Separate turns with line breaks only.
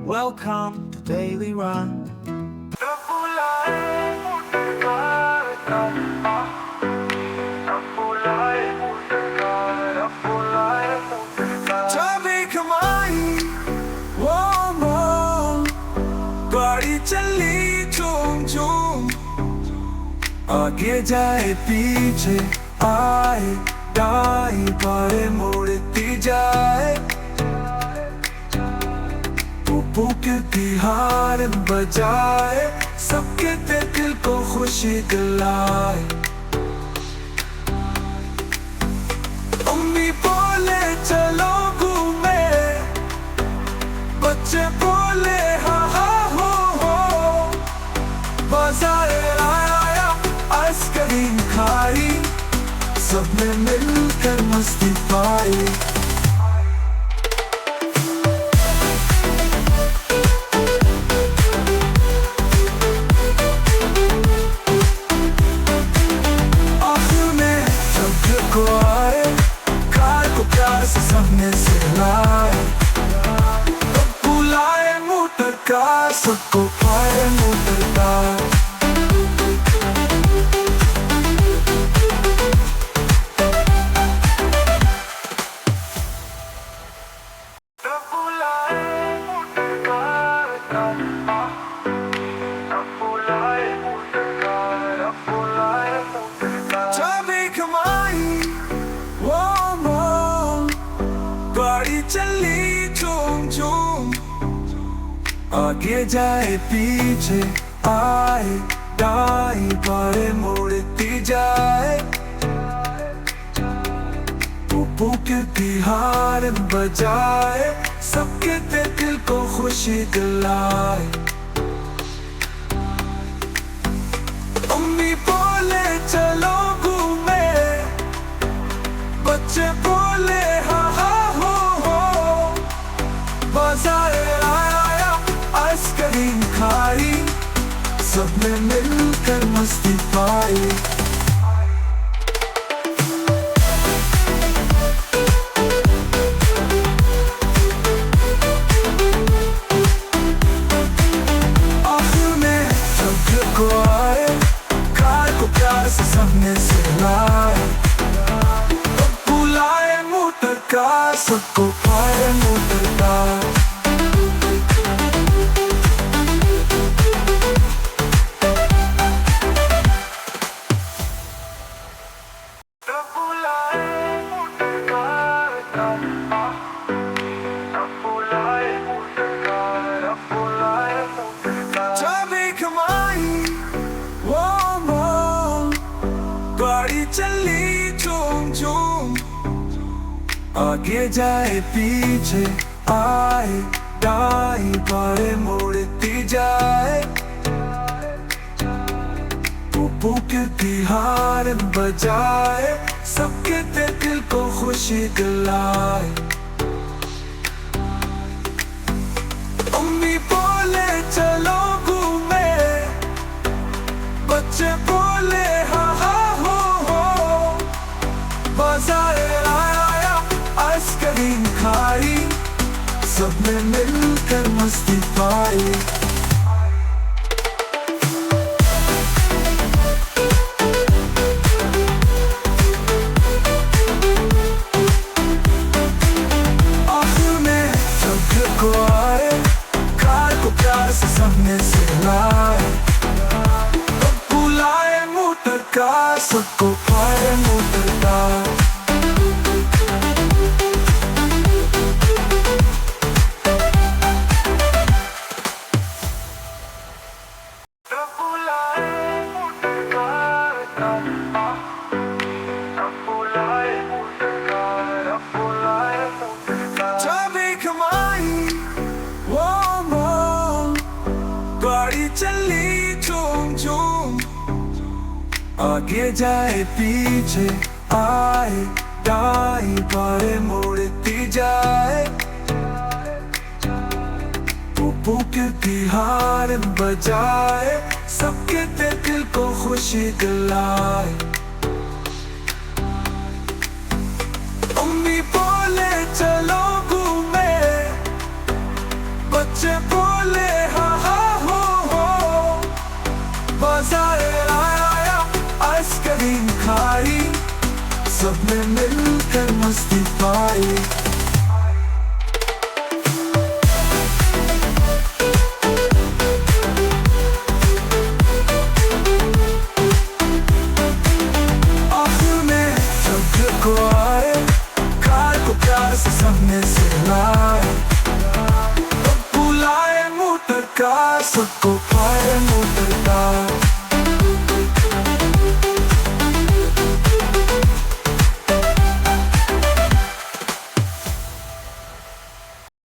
Welcome to Daily Run. Tabi kamai, wo गाड़ी चली झूम झूम, आगे जाए पीछे आए, दाई बाएं मुड़ती जाए। पुप्पू के तिहार बजाए, सबके दिल को खुशी दिलाए। अम्मी बोले चलो घूमे, बच्चे बोले हाँ हाँ हो। बाजार आया आइसक्रीम खाई, सबने मिलकर मस्ती पाई। आखिर में सब घर को आए, कार को प्यार से सबने सिलाए। बुलाए मोटर कार, सबको पाए मोटर कार। चाबी कमाई, वो गाड़ी चली झूम झूम, आगे जाए पीछे आए, दाई बाएं मुड़ती जाए। पुप्पू के तिहार बजाए, सबके दिल को खुशी दिलाए। अम्मी बोले चलो घूमे, बच्चे बोले हाँ हाँ हो। बाजार आया आइसक्रीम खाई, सबने मिलकर मस्ती पाई। आखिर में सब घर को आए, कार को प्यार से सबने सिलाए। बुलाए मोटर कार, सबको पाए मोटर कार। चाबी कमाई, वो गाड़ी चली झूम झूम, आगे जाए पीछे आए, दाई बाएं मुड़ती जाए। पुप्पू के तिहार बजाए, सबके दिल को खुशी दिलाए। अम्मी बोले चलो घूमे, बच्चे बोले हाँ हाँ हो। बाजार आया आइसक्रीम खाई, सबने मिलकर मस्ती पाई। आखिर में सब घर को आए, कार को प्यार से सबने सिलाए। बुलाए मोटर कार, सबको पाए मोटर कार। चाबी कमाई, वो गाड़ी चली झूम झूम, आगे जाए पीछे आए, दाई बाएं मुड़ती जाए। पुप्पू के तिहार बजाए, सबके दिल को खुशी दिलाए। अम्मी बोले चलो घूमे, बच्चे बोले हा हा हो। बाजार आया आइसक्रीम खाई, सबने मिल